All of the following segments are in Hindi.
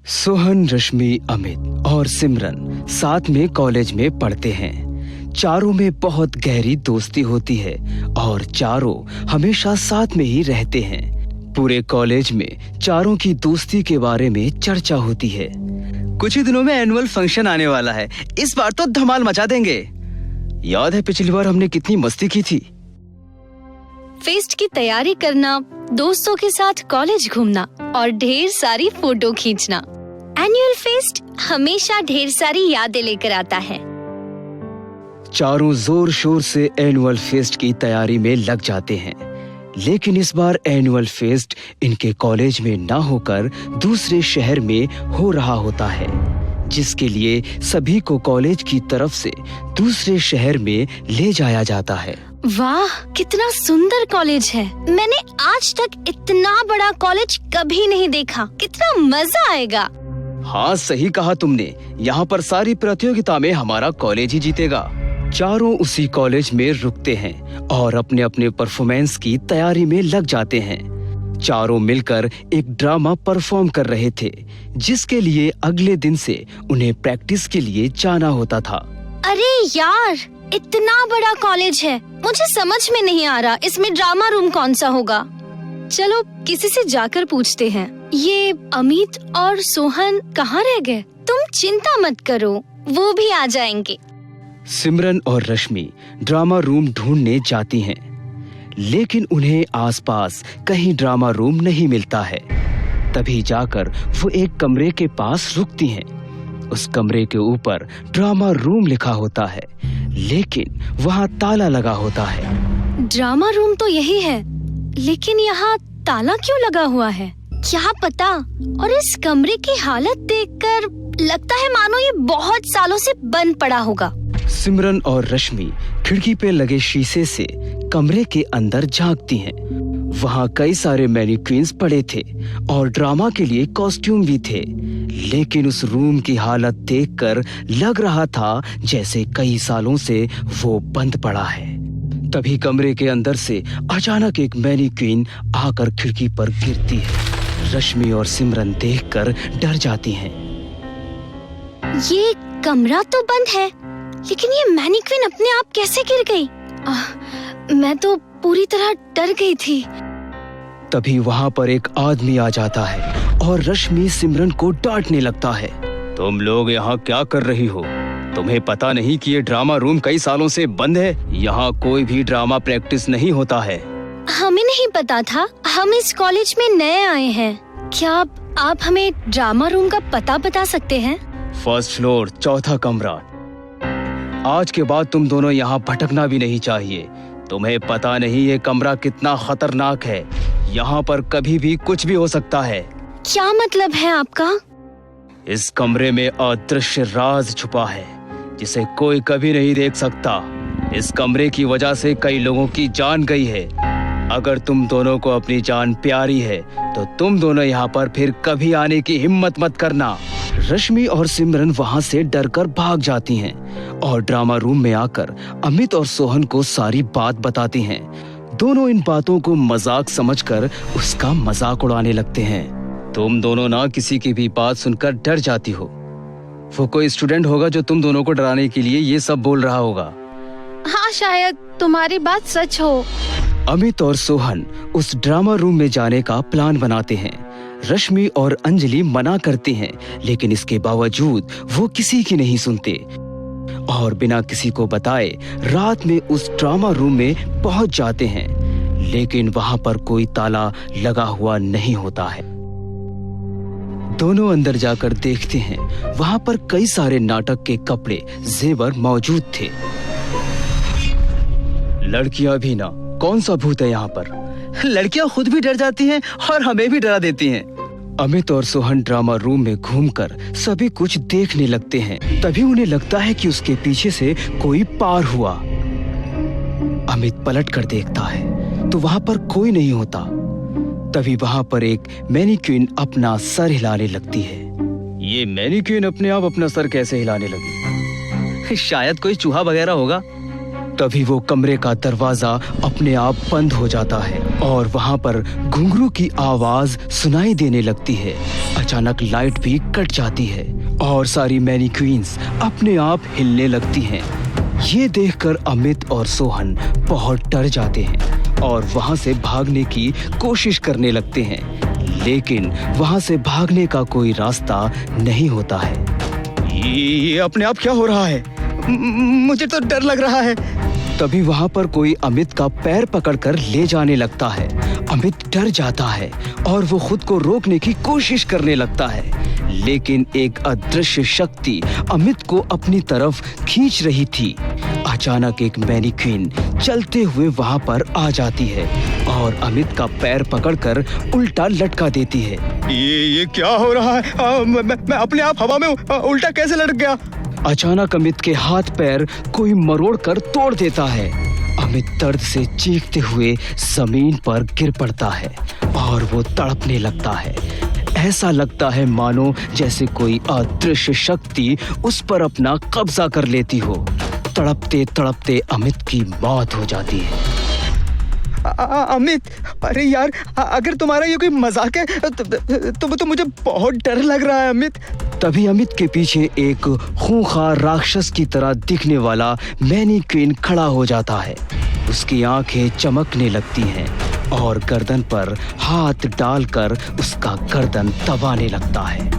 सोहन, रश्मि, अमित और सिमरन साथ में कॉलेज में पढ़ते हैं। चारों में बहुत गहरी दोस्ती होती है और चारों हमेशा साथ में ही रहते हैं। पूरे कॉलेज में चारों की दोस्ती के बारे में चर्चा होती है। कुछ ही दिनों में एनुअल फंक्शन आने वाला है। इस बार तो धमाल मचा देंगे। याद है पिछली बार हमने कितनी मस्ती की थी। फेस्ट की तैयारी करना, दोस्तों के साथ कॉलेज घूमना और ढेर सारी फोटो खींचना। एनुअल फेस्ट हमेशा ढेर सारी यादें लेकर आता है। चारों जोर शोर से एनुअल फेस्ट की तैयारी में लग जाते हैं, लेकिन इस बार एनुअल फेस्ट इनके कॉलेज में ना होकर दूसरे शहर में हो रहा होता है, जिसके लिए सभी को कॉलेज की तरफ से दूसरे शहर में ले जाया जाता है। वाह, कितना सुंदर कॉलेज है। मैंने आज तक इतना बड़ा कॉलेज कभी नहीं देखा। कितना मजा आएगा। हाँ, सही कहा तुमने। यहाँ पर सारी प्रतियोगिता में हमारा कॉलेज ही जीतेगा। चारों उसी कॉलेज में रुकते हैं और अपने अपने परफॉर्मेंस की तैयारी में लग जाते हैं। चारों मिलकर एक ड्रामा परफॉर्म कर रहे थे, जिसके लिए अगले दिन से उन्हें प्रैक्टिस के लिए जाना होता था। अरे यार, इतना बड़ा कॉलेज है, मुझे समझ में नहीं आ रहा इसमें ड्रामा रूम कौन सा होगा। चलो किसी से जाकर पूछते हैं। ये अमित और सोहन कहाँ रह गए? तुम चिंता मत करो, वो भी आ जाएंगे। सिमरन और रश्मि ड्रामा रूम ढूंढने जाती हैं, लेकिन उन्हें आसपास कहीं ड्रामा रूम नहीं मिलता है। तभी जाकर वो एक कमरे के पास रुकती हैं। उस कमरे के ऊपर ड्रामा रूम लिखा होता है, लेकिन वहाँ ताला लगा होता है। ड्रामा रूम तो यही है, लेकिन यहाँ ताला क्यों लगा हुआ है? क्या पता। और इस कमरे की हालत देखकर लगता है मानो ये बहुत सालों से बंद पड़ा होगा। सिमरन और रश्मि खिड़की पे लगे शीशे से कमरे के अंदर झांकती हैं। वहाँ कई सारे मैनिक्विन्स पड़े थे और ड्रामा के लिए कॉस्ट्यूम भी थे, लेकिन उस रूम की हालत देखकर लग रहा था जैसे कई सालों से वो बंद पड़ा है। तभी कमरे के अंदर से अचानक एक मैनिक्विन आकर खिड़की पर गिरती है। रश्मि और सिमरन देखकर डर जाती हैं। ये कमरा तो बंद है, लेकिन ये मैनिक्विन अपने आप कैसे गिर गई? मैं तो पूरी तरह डर गई थी। तभी वहाँ पर एक आदमी आ जाता है और रश्मि सिमरन को डांटने लगता है। तुम लोग यहाँ क्या कर रही हो? तुम्हें पता नहीं कि ये ड्रामा रूम कई सालों से बंद है? यहाँ कोई भी ड्रामा प्रैक्टिस नहीं होता है। हमें नहीं पता था, हम इस कॉलेज में नए आए हैं। क्या आप हमें ड्रामा रूम का पता बता सकते हैं? फर्स्ट फ्लोर, चौथा कमरा। आज के बाद तुम दोनों यहाँ भटकना भी नहीं चाहिए। तुम्हें पता नहीं ये कमरा कितना खतरनाक है। यहाँ पर कभी भी कुछ भी हो सकता है। क्या मतलब है आपका? इस कमरे में अदृश्य राज छुपा है, जिसे कोई कभी नहीं देख सकता। इस कमरे की वजह से कई लोगों की जान गई है। अगर तुम दोनों को अपनी जान प्यारी है तो तुम दोनों यहाँ पर फिर कभी आने की हिम्मत मत करना। रश्मि और सिमरन वहाँ से डरकर भाग जाती हैं और ड्रामा रूम में आकर अमित और सोहन को सारी बात बताती हैं। दोनों इन बातों को मजाक समझकर उसका मजाक उड़ाने लगते हैं। तुम दोनों ना किसी की भी बात सुनकर डर जाती हो। वो कोई स्टूडेंट होगा जो तुम दोनों को डराने के लिए ये सब बोल रहा होगा। हाँ, शायद तुम्हारी बात सच हो। अमित और सोहन उस ड्रामा रूम में जाने का प्लान बनाते हैं। रश्मि और अंजलि मना करती हैं, लेकिन इसके बावजूद वो किसी की नहीं सुनते और बिना किसी को बताए रात में उस ड्रामा रूम में पहुंच जाते हैं, लेकिन वहां पर कोई ताला लगा हुआ नहीं होता है। दोनों अंदर जाकर देखते हैं, वहां पर कई सारे नाटक के कपड़े, जेवर मौजूद थे। लड़कियां भी ना, कौन सा भूत है यहाँ पर? लड़कियां खुद भी डर जाती हैं और हमें भी डरा देती हैं। अमित और सोहन ड्रामा रूम में घूमकर सभी कुछ देखने लगते हैं। तभी उन्हें लगता है कि उसके पीछे से कोई पार हुआ। अमित पलट कर देखता है तो वहां पर कोई नहीं होता। तभी वहां पर एक मैनिक्विन अपना सर हिलाने लगती है। ये मैनिक्विन अपने आप अपना सर कैसे हिलाने लगी? शायद कोई चूहा वगैरह होगा। तभी वो कमरे का दरवाजा अपने आप बंद हो जाता है और वहां पर घुंघरू की आवाज सुनाई देने लगती है। अचानक लाइट भी कट जाती है और सारी मैनीक्वींस अपने आप हिलने लगती हैं। ये देखकर अमित और सोहन बहुत डर जाते हैं और वहां से भागने की कोशिश करने लगते हैं, लेकिन वहां से भागने का कोई रास्ता नहीं होता है। ये अपने आप क्या हो रहा है? मुझे तो डर लग रहा है। तभी वहां पर कोई अमित का पैर पकड़कर ले जाने लगता है। अमित डर जाता है और वो खुद को रोकने की कोशिश करने लगता है, लेकिन एक अदृश्य शक्ति अमित को अपनी तरफ खींच रही थी। अचानक एक मैनीक्वीन चलते हुए वहां पर आ जाती है और अमित का पैर पकड़कर उल्टा लटका देती है। ये क्या हो रहा है? मैं अपने आप हवा में उल्टा कैसे लटक गया? अचानक अमित के हाथ पैर कोई मरोड़ कर तोड़ देता है। अमित दर्द से चीखते हुए जमीन पर गिर पड़ता है और वो तड़पने लगता है। ऐसा लगता है मानो जैसे कोई अदृश्य शक्ति उस पर अपना कब्जा कर लेती हो। तड़पते तड़पते अमित की मौत हो जाती है। अमित, अरे यार, अगर तुम्हारा ये कोई मजाक है तो मुझे बहुत डर लग रहा है अमित। तभी अमित के पीछे एक खूंखार राक्षस की तरह दिखने वाला मैनीक्वीन खड़ा हो जाता है। उसकी आंखें चमकने लगती हैं और गर्दन पर हाथ डालकर उसका गर्दन दबाने लगता है।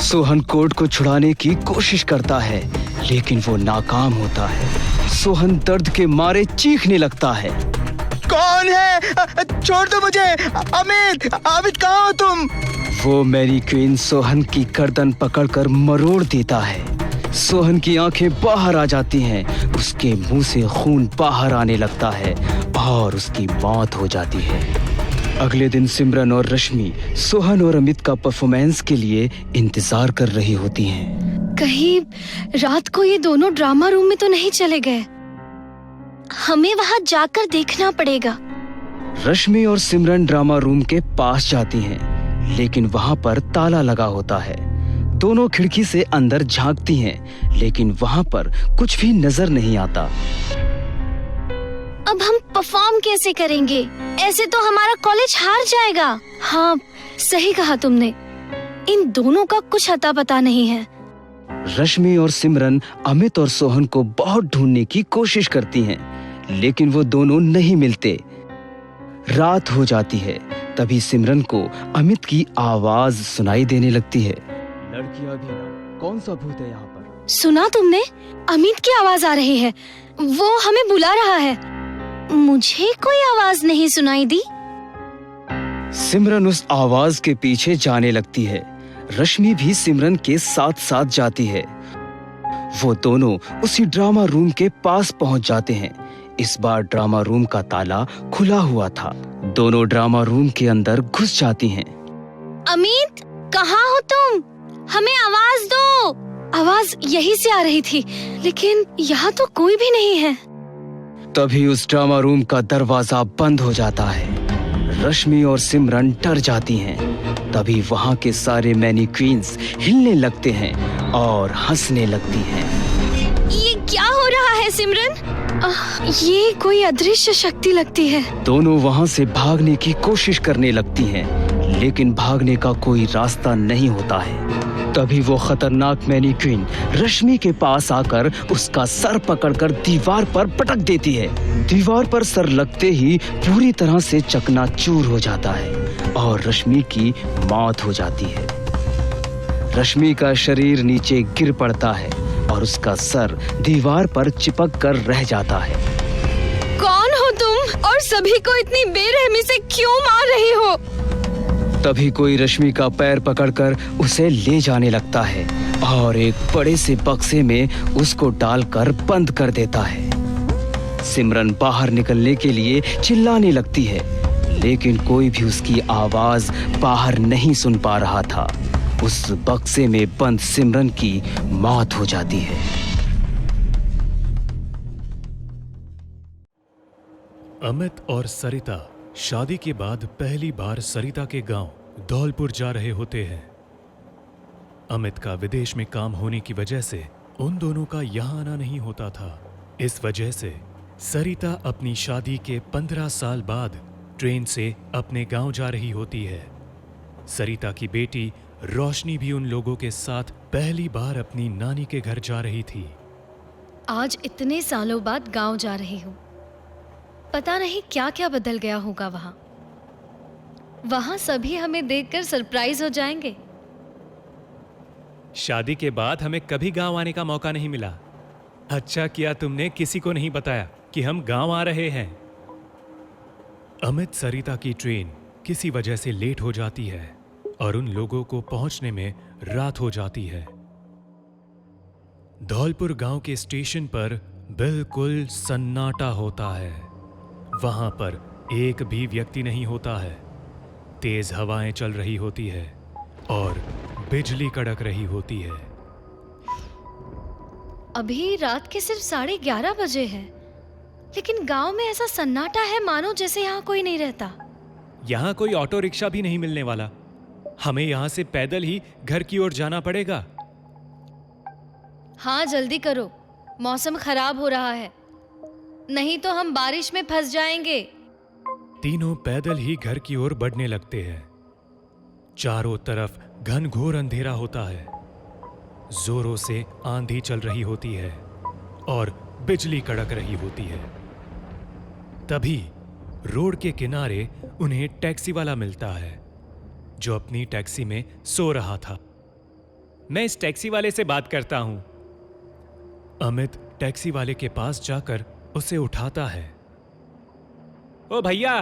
सोहन कोट को छुड़ाने की कोशिश करता है, लेकिन वो नाकाम होता है। सोहन दर्द के मारे चीखने लगता है। कौन है? छोड़ दो मुझे। अमित, अमित कहाँ हो तुम? वो मैनीक्वीन सोहन की गर्दन पकड़कर मरोड़ देता है। सोहन की आंखें बाहर आ जाती हैं, उसके मुंह से खून बाहर आने लगता है और उसकी मौत हो जाती है। अगले दिन सिमरन और रश्मि सोहन और अमित का परफॉर्मेंस के लिए इंतजार कर रही होती हैं। कहीं रात को ये दोनों ड्रामा रूम में तो नहीं चले गए? हमें वहां जाकर देखना पड़ेगा। रश्मि और सिमरन ड्रामा रूम के पास जाती हैं, लेकिन वहां पर ताला लगा होता है। दोनों खिड़की से अंदर झांकती हैं, लेकिन वहां पर कुछ भी नजर नहीं आता। अब हम परफॉर्म कैसे करेंगे? ऐसे तो हमारा कॉलेज हार जाएगा। हाँ, सही कहा तुमने। इन दोनों का कुछ अता पता नहीं है। रश्मि और सिमरन अमित और सोहन को बहुत ढूंढने की कोशिश करती हैं, लेकिन वो दोनों नहीं मिलते। रात हो जाती है। तभी सिमरन को अमित की आवाज सुनाई देने लगती है। लड़कियां भी ना, कौन सा भूत है यहाँ पर? सुना तुमने? अमित की आवाज आ रही है। वो हमें बुला रहा है। मुझे कोई आवाज नहीं सुनाई दी। सिमरन उस आवाज के पीछे जाने लगती है। रश्मि भी सिमरन के साथ साथ जाती है। वो दोनों उसी ड्रामा रूम के पास पहुंच जाते हैं। इस बार ड्रामा रूम का ताला खुला हुआ था। दोनों ड्रामा रूम के अंदर घुस जाती हैं। अमित, कहाँ हो तुम? हमें आवाज दो। आवाज यहीं से आ रही थी, लेकिन यहाँ तो कोई भी नहीं है। तभी उस ड्रामा रूम का दरवाजा बंद हो जाता है। रश्मि और सिमरन डर जाती हैं। तभी वहाँ के सारे मैनीक्वींस हिलने लगते हैं और हंसने लगती हैं। ये क्या हो रहा है सिमरन? ये कोई अदृश्य शक्ति लगती है। दोनों वहाँ से भागने की कोशिश करने लगती हैं, लेकिन भागने का कोई रास्ता नहीं होता है। तभी वो खतरनाक मैनीक्वीन रश्मि के पास आकर उसका सर पकड़कर दीवार पर पटक देती है। दीवार पर सर लगते ही पूरी तरह से चकनाचूर हो जाता है और रश्मि की मौत हो जाती है। रश्मि का शरीर नीचे गिर पड़ता है और उसका सर दीवार पर चिपक कर रह जाता है। कौन हो तुम और सभी को इतनी बेरहमी से क्यों मार रही हो? तभी कोई रश्मि का पैर पकड़कर उसे ले जाने लगता है और एक बड़े से बक्से में उसको डालकर बंद कर देता है। सिमरन बाहर निकलने के लिए चिल्लाने लगती है, लेकिन कोई भी उसकी आवाज बाहर नहीं सुन पा रहा था। उस बक्से में बंद सिमरन की मौत हो जाती है। अमित और सरिता शादी के बाद पहली बार सरिता के गांव धौलपुर जा रहे होते हैं। अमित का विदेश में काम होने की वजह से उन दोनों का यहाँ आना नहीं होता था। इस वजह से सरिता अपनी शादी के 15 साल बाद ट्रेन से अपने गांव जा रही होती है। सरिता की बेटी रोशनी भी उन लोगों के साथ पहली बार अपनी नानी के घर जा रही थी। आज इतने सालों बाद गांव जा रही हूँ। पता नहीं क्या क्या बदल गया होगा वहां। वहां सभी हमें देखकर सरप्राइज हो जाएंगे। शादी के बाद हमें कभी गांव आने का मौका नहीं मिला। अच्छा किया तुमने किसी को नहीं बताया कि हम गांव आ रहे हैं। अमित सरिता की ट्रेन किसी वजह से लेट हो जाती है और उन लोगों को पहुंचने में रात हो जाती है। धौलपुर गांव के स्टेशन पर बिल्कुल सन्नाटा होता है। वहां पर एक भी व्यक्ति नहीं होता है। तेज हवाएं चल रही होती है और बिजली कड़क रही होती है। अभी रात के सिर्फ 11:30 बजे हैं, लेकिन गांव में ऐसा सन्नाटा है मानो जैसे यहाँ कोई नहीं रहता। यहाँ कोई ऑटो रिक्शा भी नहीं मिलने वाला। हमें यहाँ से पैदल ही घर की ओर जाना पड़ेगा। हाँ जल्दी करो, मौसम खराब हो रहा है, नहीं तो हम बारिश में फंस जाएंगे। तीनों पैदल ही घर की ओर बढ़ने लगते हैं। चारों तरफ घनघोर अंधेरा होता है। जोरों से आंधी चल रही होती है और बिजली कड़क रही होती है। तभी रोड के किनारे उन्हें टैक्सी वाला मिलता है, जो अपनी टैक्सी में सो रहा था। मैं इस टैक्सी वाले से बात करता हूं। अमित टैक्सी वाले के पास जाकर उसे उठाता है। ओ भैया,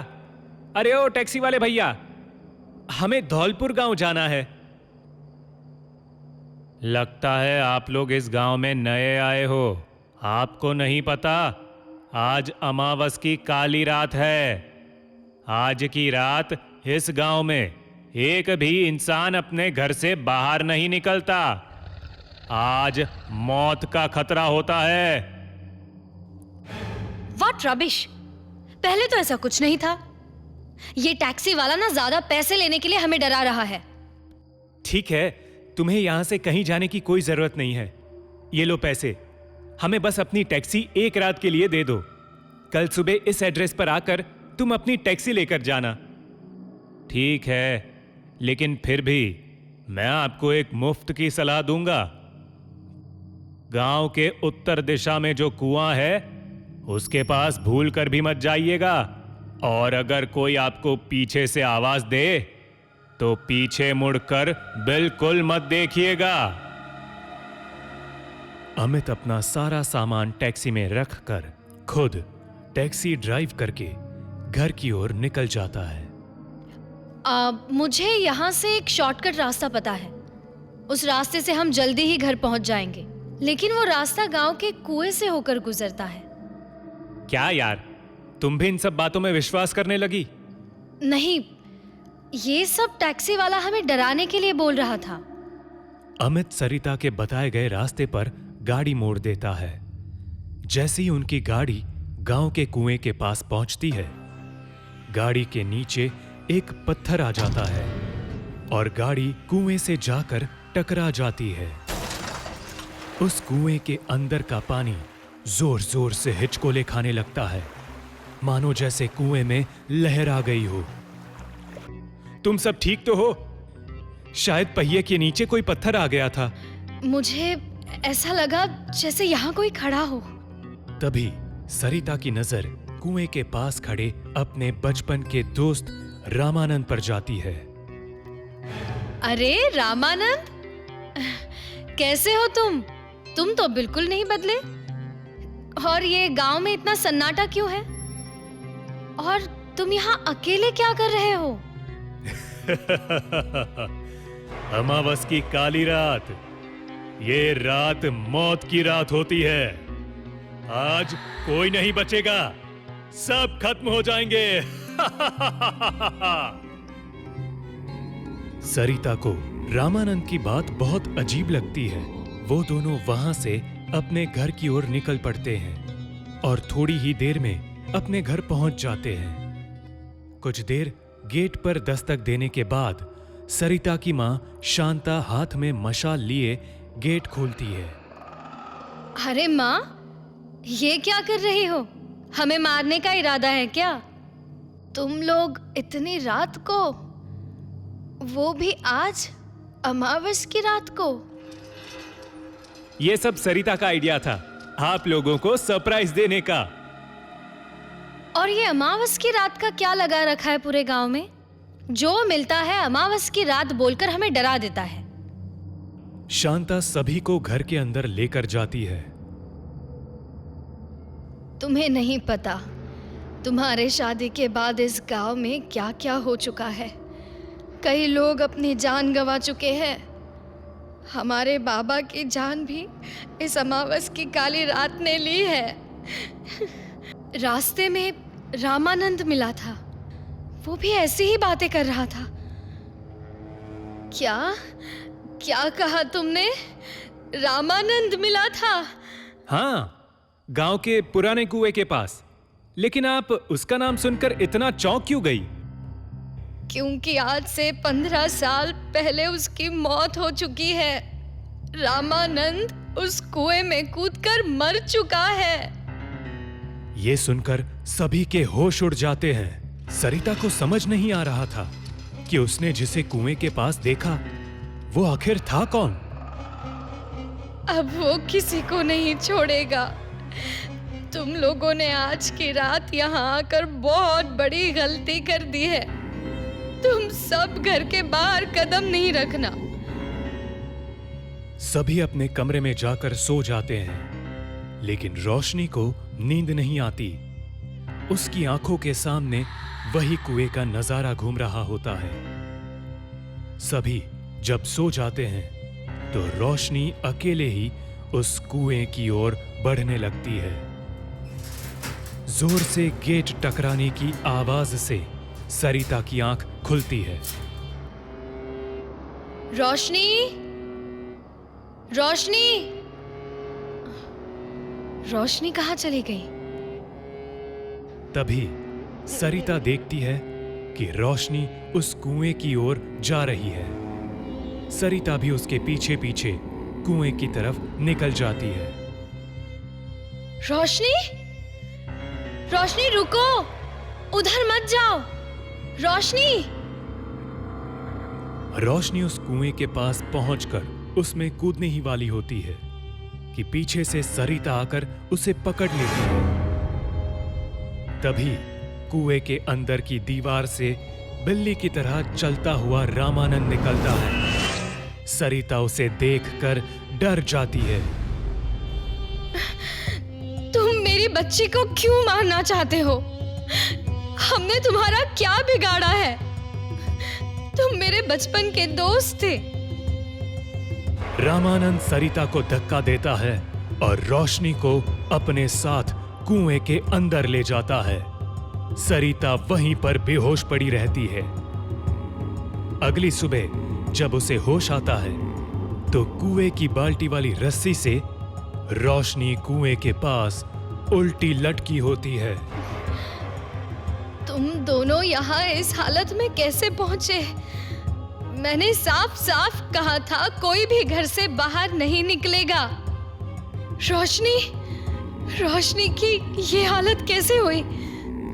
अरे ओ टैक्सी वाले भैया, हमें धौलपुर गांव जाना है। लगता है आप लोग इस गांव में नए आए हो। आपको नहीं पता, आज अमावस की काली रात है। आज की रात इस गांव में एक भी इंसान अपने घर से बाहर नहीं निकलता। आज मौत का खतरा होता है। What rubbish! पहले तो ऐसा कुछ नहीं था। ये टैक्सी वाला ना ज्यादा पैसे लेने के लिए हमें डरा रहा है। ठीक है, तुम्हें यहां से कहीं जाने की कोई जरूरत नहीं है। ये लो पैसे, हमें बस अपनी टैक्सी एक रात के लिए दे दो। कल सुबह इस एड्रेस पर आकर तुम अपनी टैक्सी लेकर जाना। ठीक है, लेकिन फिर भी मैं आपको एक मुफ्त की सलाह दूंगा। गांव के उत्तर दिशा में जो कुआं है, उसके पास भूल कर भी मत जाइएगा। और अगर कोई आपको पीछे से आवाज दे तो पीछे मुड़कर बिल्कुल मत देखिएगा। अमित अपना सारा सामान टैक्सी में रखकर खुद टैक्सी ड्राइव करके घर की ओर निकल जाता है। मुझे यहाँ से एक शॉर्टकट रास्ता पता है। उस रास्ते से हम जल्दी ही घर पहुंच जाएंगे, लेकिन वो रास्ता गांव के कुएं से होकर गुजरता है। क्या यार, तुम भी इन सब बातों में विश्वास करने लगी? नहीं, ये सब टैक्सी वाला हमें डराने के लिए बोल रहा था। अमित सरिता के बताए गए रास्ते पर गाड़ी मोड़ देता है। जैसे ही उनकी गाड़ी गांव के कुएं के पास पहुंचती है, गाड़ी के नीचे एक पत्थर आ जाता है और गाड़ी कुएं से जाकर टकरा जाती है। उस कुएं के अंदर का पानी जोर जोर से हिचकोले खाने लगता है, मानो जैसे कुएं में लहर आ गई हो। तुम सब ठीक तो हो? शायद पहिए के नीचे कोई पत्थर आ गया था। मुझे ऐसा लगा जैसे यहाँ कोई खड़ा हो। तभी सरिता की नजर कुएं के पास खड़े अपने बचपन के दोस्त रामानंद पर जाती है। अरे रामानंद, कैसे हो तुम? तुम तो बिल्कुल नहीं बदले। और ये गांव में इतना सन्नाटा क्यों है? और तुम यहाँ अकेले क्या कर रहे हो? अमावस की काली रात, ये रात मौत की रात होती है। आज कोई नहीं बचेगा, सब खत्म हो जाएंगे। सरिता को रामानंद की बात बहुत अजीब लगती है। वो दोनों वहां से अपने घर की ओर निकल पड़ते हैं और थोड़ी ही देर में अपने घर पहुंच जाते हैं। कुछ देर गेट पर दस्तक देने के बाद सरिता की मां शांता हाथ में मशाल लिए गेट खोलती है। अरे माँ, ये क्या कर रही हो? हमें मारने का इरादा है क्या? तुम लोग इतनी रात को, वो भी आज अमावस की रात को? ये सब सरिता का आइडिया था, आप लोगों को सरप्राइज देने का। और ये अमावस की रात का क्या लगा रखा है पूरे गांव में? जो मिलता है अमावस की रात बोलकर हमें डरा देता है। शांता सभी को घर के अंदर लेकर जाती है। तुम्हें नहीं पता, तुम्हारे शादी के बाद इस गांव में क्या क्या हो चुका है। कई लोग अपनी जान गंवा चुके हैं। हमारे बाबा की जान भी इस अमावस की काली रात ने ली है। रास्ते में रामानंद मिला था, वो भी ऐसी ही बातें कर रहा था। क्या क्या कहा तुमने? रामानंद मिला था? हाँ, गांव के पुराने कुएं के पास। लेकिन आप उसका नाम सुनकर इतना चौंक क्यों गई? क्योंकि आज से 15 साल पहले उसकी मौत हो चुकी है। रामानंद उस कुएं में कूदकर मर चुका है। ये सुनकर सभी के होश उड़ जाते हैं। सरिता को समझ नहीं आ रहा था कि उसने जिसे कुएं के पास देखा वो आखिर था कौन। अब वो किसी को नहीं छोड़ेगा। तुम लोगों ने आज की रात यहाँ आकर बहुत बड़ी गलती कर दी है। तुम सब घर के बाहर कदम नहीं रखना। सभी अपने कमरे में जाकर सो जाते हैं, लेकिन रोशनी को नींद नहीं आती। उसकी आंखों के सामने वही कुएं का नजारा घूम रहा होता है। सभी जब सो जाते हैं तो रोशनी अकेले ही उस कुएं की ओर बढ़ने लगती है। जोर से गेट टकराने की आवाज से सरिता की आंख खुलती है। रोशनी, रोशनी, रोशनी कहाँ चली गई? तभी सरिता देखती है कि रोशनी उस कुएं की ओर जा रही है। सरिता भी उसके पीछे पीछे कुएं की तरफ निकल जाती है। रोशनी, रोशनी रुको, उधर मत जाओ। रोशनी! रोशनी उस कुएं के पास पहुंचकर उसमें कूदने ही वाली होती है कि पीछे से सरिता आकर उसे पकड़ लेती है। तभी कुएं के अंदर की दीवार से बिल्ली की तरह चलता हुआ रामानंद निकलता है। सरिता उसे देखकर डर जाती है। तुम मेरी बच्ची को क्यों मारना चाहते हो? हमने तुम्हारा क्या बिगाड़ा है? तुम मेरे बचपन के दोस्त थे। रामानंद सरिता को धक्का देता है और रोशनी को अपने साथ कुएं के अंदर ले जाता है। सरिता वहीं पर बेहोश पड़ी रहती है। अगली सुबह जब उसे होश आता है तो कुएं की बाल्टी वाली रस्सी से रोशनी कुएं के पास उल्टी लटकी होती है। तुम दोनों यहाँ इस हालत में कैसे पहुंचे? मैंने साफ साफ कहा था कोई भी घर से बाहर नहीं निकलेगा। रोशनी, रोशनी की ये हालत कैसे हुई?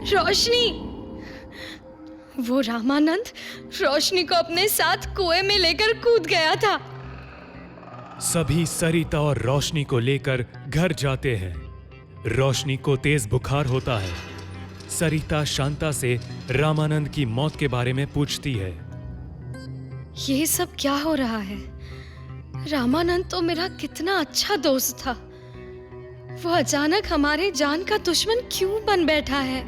रोशनी! वो रामानंद रोशनी को अपने साथ कुएं में लेकर कूद गया था। सभी सरिता और रोशनी को लेकर घर जाते हैं। रोशनी को तेज बुखार होता है। सरिता शांता से रामानंद की मौत के बारे में पूछती है। ये सब क्या हो रहा है? रामानंद तो मेरा कितना अच्छा दोस्त था। वो अचानक हमारे जान का दुश्मन क्यों बन बैठा है?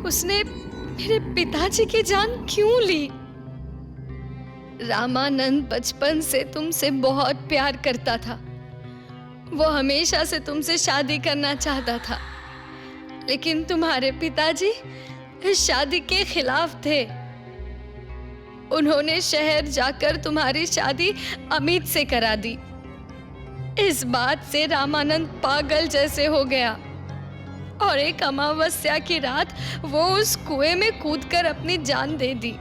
उसने मेरे पिताजी की जान क्यों ली? रामानंद बचपन से तुमसे बहुत प्यार करता था। वो हमेशा से तुमसे शादी करना चाहता था, लेकिन तुम्हारे पिताजी इस शादी के खिलाफ थे। उन्होंने शहर जाकर तुम्हारी शादी अमित से करा दी। इस बात से रामानंद पागल जैसे हो गया और एक अमावस्या की रात वो उस कुएं में कूदकर अपनी जान दे दी।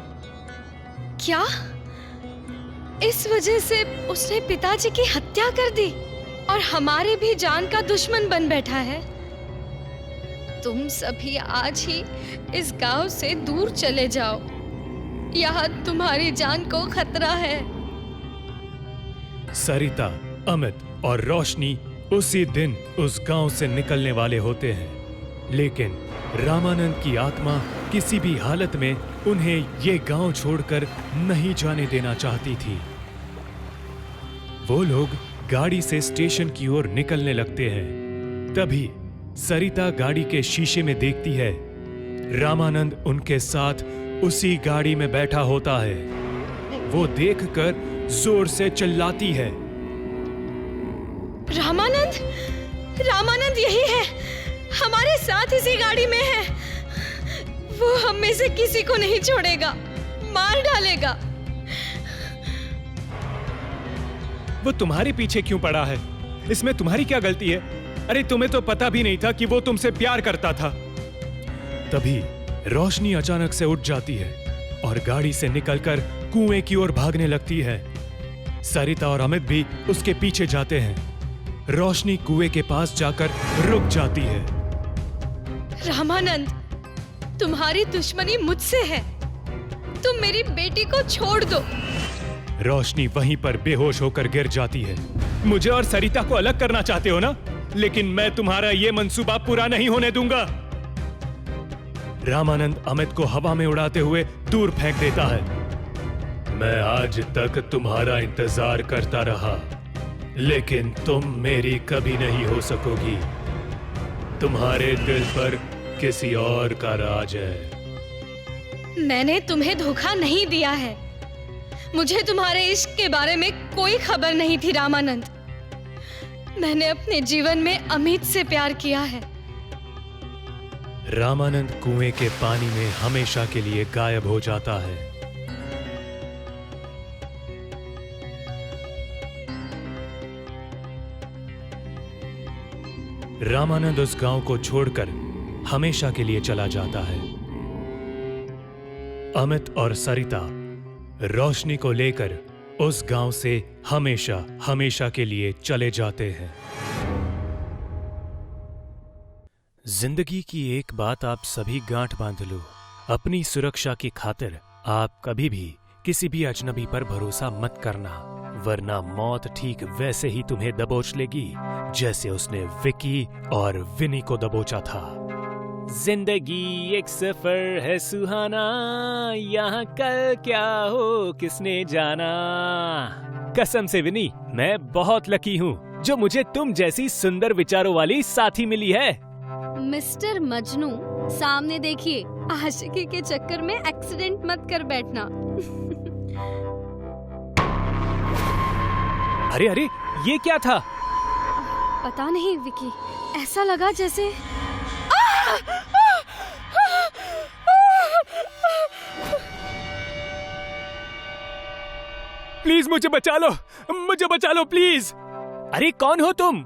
क्या इस वजह से उसने पिताजी की हत्या कर दी और हमारे भी जान का दुश्मन बन बैठा है। तुम सभी आज ही इस गांव से दूर चले जाओ, यहाँ तुम्हारी जान को खतरा है। सरिता, अमित और रोशनी उसी दिन उस गांव से निकलने वाले होते हैं, लेकिन रामानंद की आत्मा किसी भी हालत में उन्हें ये गांव छोड़कर नहीं जाने देना चाहती थी। वो लोग गाड़ी से स्टेशन की ओर निकलने लगते हैं। तभी सरिता गाड़ी के शीशे में देखती है रामानंद उनके साथ उसी गाड़ी में बैठा होता है। वो देखकर जोर से चिल्लाती है, रामानंद यही है, हमारे साथ इसी गाड़ी में है। वो हम में से किसी को नहीं छोड़ेगा, मार डालेगा। वो तुम्हारे पीछे क्यों पड़ा है? इसमें तुम्हारी क्या गलती है? अरे तुम्हें तो पता भी नहीं था कि वो तुमसे प्यार करता था। तभी रोशनी अचानक से उठ जाती है और गाड़ी से निकलकर कुएं की ओर भागने लगती है। सरिता और अमित भी उसके पीछे जाते हैं। रोशनी कुएं के पास जाकर रुक जाती है। रामानंद, तुम्हारी दुश्मनी मुझसे है, तुम मेरी बेटी को छोड़ दो। रोशनी वहीं पर बेहोश होकर गिर जाती है। मुझे और सरिता को अलग करना चाहते हो ना? लेकिन मैं तुम्हारा ये मंसूबा पूरा नहीं होने दूंगा। रामानंद अमित को हवा में उड़ाते हुए दूर फेंक देता है। मैं आज तक तुम्हारा इंतजार करता रहा, लेकिन तुम मेरी कभी नहीं हो सकोगी। तुम्हारे दिल पर किसी और का राज है। मैंने तुम्हें धोखा नहीं दिया है। मुझे तुम्हारे इश्क के बारे में कोई खबर नहीं थी रामानंद। मैंने अपने जीवन में अमित से प्यार किया है। रामानंद कुएं के पानी में हमेशा के लिए गायब हो जाता है। रामानंद उस गांव को छोड़कर हमेशा के लिए चला जाता है। अमित और सरिता रोशनी को लेकर उस गांव से हमेशा हमेशा के लिए चले जाते हैं। जिंदगी की एक बात आप सभी गांठ बांध लो, अपनी सुरक्षा की खातिर आप कभी भी किसी भी अजनबी पर भरोसा मत करना, वरना मौत ठीक वैसे ही तुम्हें दबोच लेगी जैसे उसने विकी और विनी को दबोचा था। जिंदगी एक सफर है सुहाना, यहाँ कल क्या हो किसने जाना। कसम से विनी, मैं बहुत लकी हूँ जो मुझे तुम जैसी सुंदर विचारों वाली साथी मिली है। मिस्टर मजनू, सामने देखिए, आशिकी के चक्कर में एक्सीडेंट मत कर बैठना। अरे अरे, ये क्या था? पता नहीं विकी, ऐसा लगा जैसे प्लीज मुझे बचा लो प्लीज। अरे कौन हो तुम?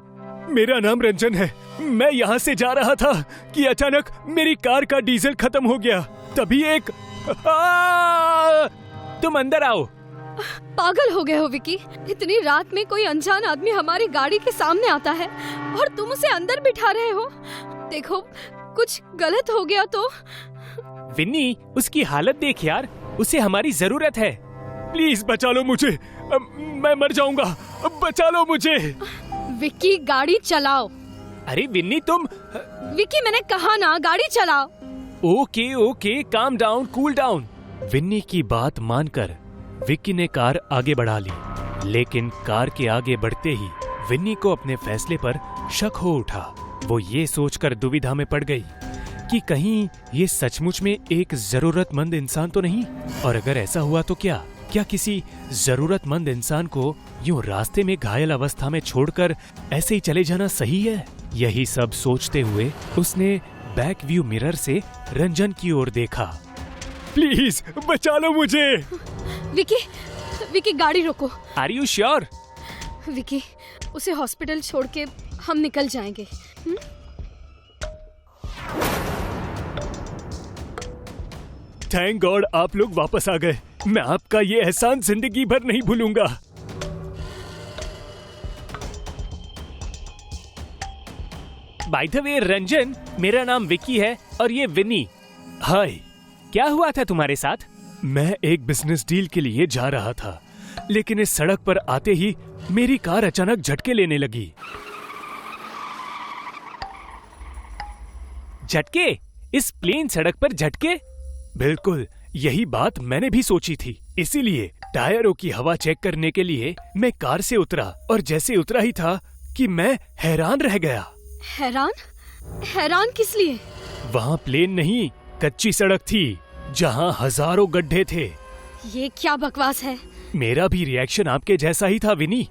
मेरा नाम रंजन है। मैं यहाँ से जा रहा था कि अचानक मेरी कार का डीजल खत्म हो गया। तभी एक तुम अंदर आओ। पागल हो गए हो विकी? इतनी रात में कोई अनजान आदमी हमारी गाड़ी के सामने आता है और तुम उसे अंदर बिठा रहे हो। देखो, कुछ गलत हो गया तो। विन्नी, उसकी हालत देख यार, उसे हमारी जरूरत है। प्लीज बचा लो मुझे, मैं मर जाऊंगा, बचा लो मुझे। विकी, गाड़ी चलाओ। अरे विन्नी तुम। विकी, मैंने कहा ना, गाड़ी चलाओ। Okay okay, calm down, cool down. Winnie की बात मानकर विक्की ने कार आगे बढ़ा ली, लेकिन कार के आगे बढ़ते ही विन्नी को अपने फैसले पर शक हो उठा। वो ये सोचकर दुविधा में पड़ गई कि कहीं ये सचमुच में एक जरूरतमंद इंसान तो नहीं, और अगर ऐसा हुआ तो क्या किसी जरूरतमंद इंसान को यूं रास्ते में घायल अवस्था में छोड़कर ऐसे ही चले जाना सही है? यही सब सोचते हुए उसने बैक व्यू मिरर से रंजन की ओर देखा। प्लीज बचा लो मुझे। विकी, गाड़ी रोको। Are you sure? विकी, उसे हॉस्पिटल छोड़ के हम निकल जाएंगे। थैंक गॉड आप लोग वापस आ गए। मैं आपका ये एहसान जिंदगी भर नहीं भूलूंगा। बाय द वे रंजन, मेरा नाम विकी है और ये विनी। हाय, क्या हुआ था तुम्हारे साथ? मैं एक बिजनेस डील के लिए जा रहा था, लेकिन इस सड़क पर आते ही मेरी कार अचानक झटके लेने लगी। झटके? इस प्लेन सड़क पर झटके? बिल्कुल यही बात मैंने भी सोची थी। इसीलिए टायरों की हवा चेक करने के लिए मैं कार से उतरा और जैसे उतरा ही था कि मैं हैरान रह गया। हैरान? हैरान किस लिए? वहाँ प्लेन नहीं, कच्ची सड़क थी जहाँ हजारों गड्ढे थे। ये क्या बकवास है? मेरा भी रिएक्शन आपके जैसा ही था विनी।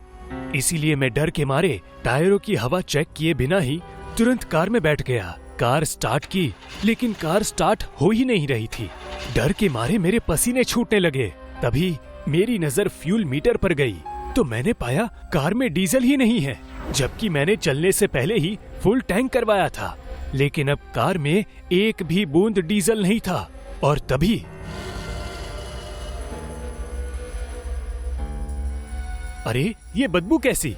इसीलिए मैं डर के मारे टायरों की हवा चेक किए बिना ही तुरंत कार में बैठ गया। कार स्टार्ट की, लेकिन कार स्टार्ट हो ही नहीं रही थी। डर के मारे मेरे पसीने छूटने लगे। तभी मेरी नजर फ्यूल मीटर पर गई तो मैंने पाया कार में डीजल ही नहीं है, जबकि मैंने चलने से पहले ही फुल टैंक करवाया था। लेकिन अब कार में एक भी बूंद डीजल नहीं था। और तभी अरे, ये बदबू कैसी?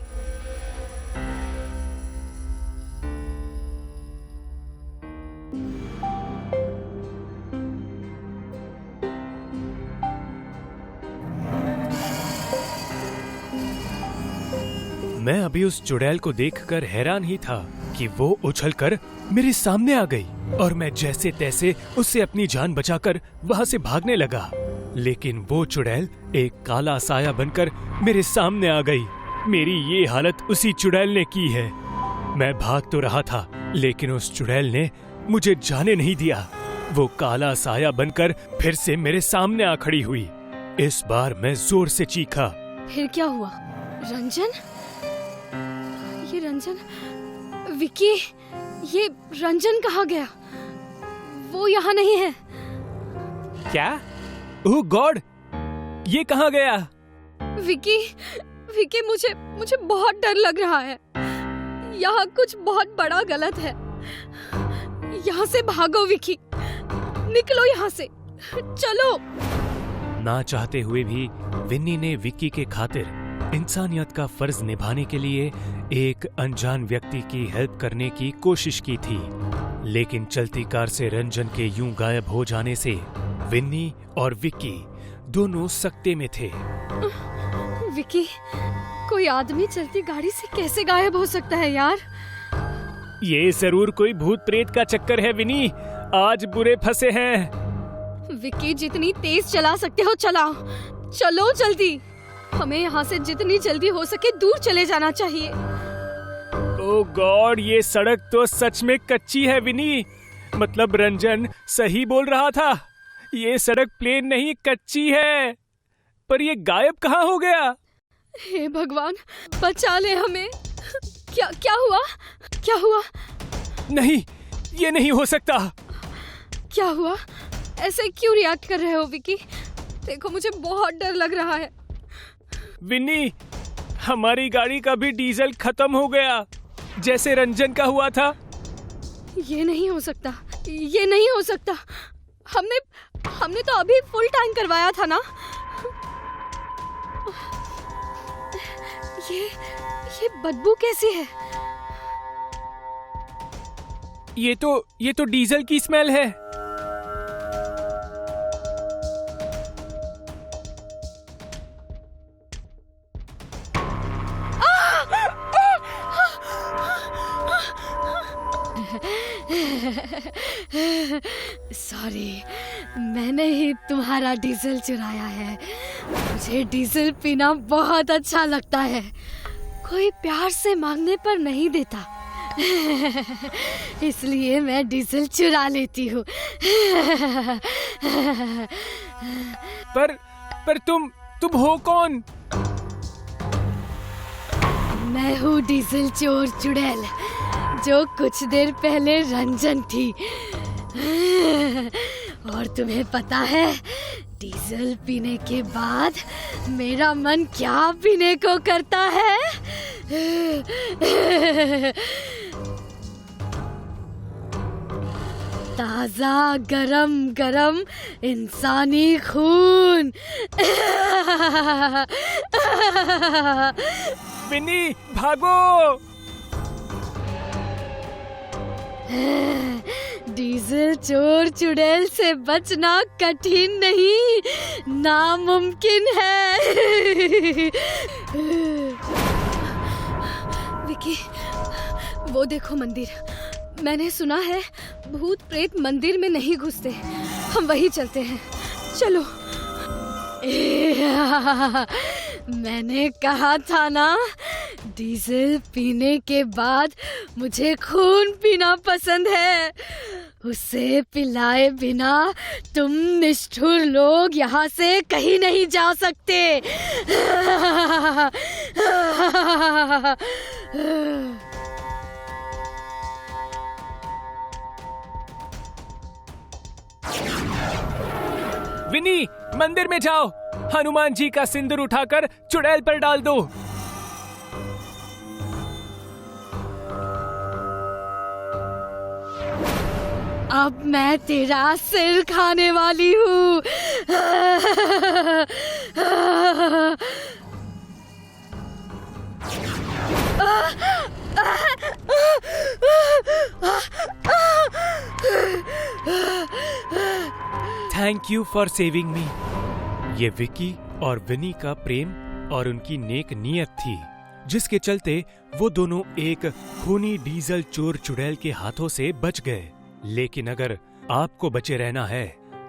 मैं अभी उस चुड़ैल को देखकर हैरान ही था कि वो उछलकर मेरे सामने आ गई और मैं जैसे तैसे उससे अपनी जान बचाकर वहां से भागने लगा। लेकिन वो चुड़ैल एक काला साया बनकर मेरे सामने आ गई। मेरी ये हालत उसी चुड़ैल ने की है। मैं भाग तो रहा था, लेकिन उस चुड़ैल ने मुझे जाने नहीं दिया। वो काला साया बनकर फिर से मेरे सामने आ खड़ी हुई। इस बार मैं जोर से चीखा। फिर क्या हुआ? रंजन? ये रंजन? विकी, ये रंजन कहाँ गया? वो यहाँ नहीं है। क्या? ओह गॉड, ये कहाँ गया? विकी, विकी, मुझे बहुत डर लग रहा है। यहाँ कुछ बहुत बड़ा गलत है। यहाँ से भागो विकी, निकलो यहाँ से, चलो। ना चाहते हुए भी विन्नी ने विक्की के खातिर इंसानियत का फर्ज निभाने के लिए एक अनजान व्यक्ति की हेल्प करने की कोशिश की थी। लेकिन चलती कार से रंजन के यूं गायब हो जाने से विन्नी और विक्की दोनों सकते में थे। विकी, कोई आदमी चलती गाड़ी से कैसे गायब हो सकता है यार? ये जरूर कोई भूत प्रेत का चक्कर है विनी, आज बुरे फंसे हैं। विकी, जितनी तेज चला सकते हो चलाओ, चलो जल्दी। हमें यहाँ से जितनी जल्दी हो सके दूर चले जाना चाहिए। ओह गॉड, ये सड़क तो सच में कच्ची है विनी। मतलब रंजन सही बोल रहा था, ये सड़क प्लेन नहीं कच्ची है। पर ये गायब कहाँ हो गया? हे भगवान, बचा ले हमें। क्या हुआ? क्या हुआ? नहीं, ये नहीं हो सकता। क्या हुआ? ऐसे क्यों रिएक्ट कर रहे हो विकी? देखो, मुझे बहुत डर लग रहा है। विन्नी, हमारी गाड़ी का भी डीजल खत्म हो गया, जैसे रंजन का हुआ था। ये नहीं हो सकता, ये नहीं हो सकता। हमने तो अभी फुल टैंक करवाया था ना। ये बदबू कैसी है? ये तो डीजल की स्मेल है। सॉरी, मैंने ही तुम्हारा डीजल चुराया है। मुझे डीजल पीना बहुत अच्छा लगता है। कोई प्यार से मांगने पर नहीं देता, इसलिए मैं डीजल चुरा लेती हूँ। पर तुम हो कौन? मैं हूँ डीजल चोर चुड़ैल, जो कुछ देर पहले रंजन थी। और तुम्हें पता है डीजल पीने के बाद मेरा मन क्या पीने को करता है? ताजा गरम गरम इंसानी खून। विन्नी, भागो! डीजल चोर चुड़ैल से बचना कठिन नहीं, नामुमकिन है। विकी, वो देखो मंदिर। मैंने सुना है भूत प्रेत मंदिर में नहीं घुसते। हम वहीं चलते हैं, चलो। मैंने कहा था ना, डीजल पीने के बाद मुझे खून पीना पसंद है। उसे पिलाए बिना तुम निष्ठुर लोग यहाँ से कहीं नहीं जा सकते। विनी, मंदिर में जाओ। हनुमान जी का सिंदूर उठाकर चुड़ैल पर डाल दो। अब मैं तेरा सिर खाने वाली हूँ। थैंक यू फॉर सेविंग मी। ये विकी और विनी का प्रेम और उनकी नेक नीयत थी, जिसके चलते वो दोनों एक खूनी डीजल चोर चुड़ैल के हाथों से बच गए। लेकिन अगर आपको बचे रहना है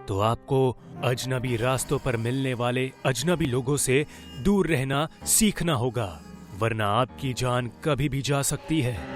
तो आपको अजनबी रास्तों पर मिलने वाले अजनबी लोगों से दूर रहना सीखना होगा, वरना आपकी जान कभी भी जा सकती है।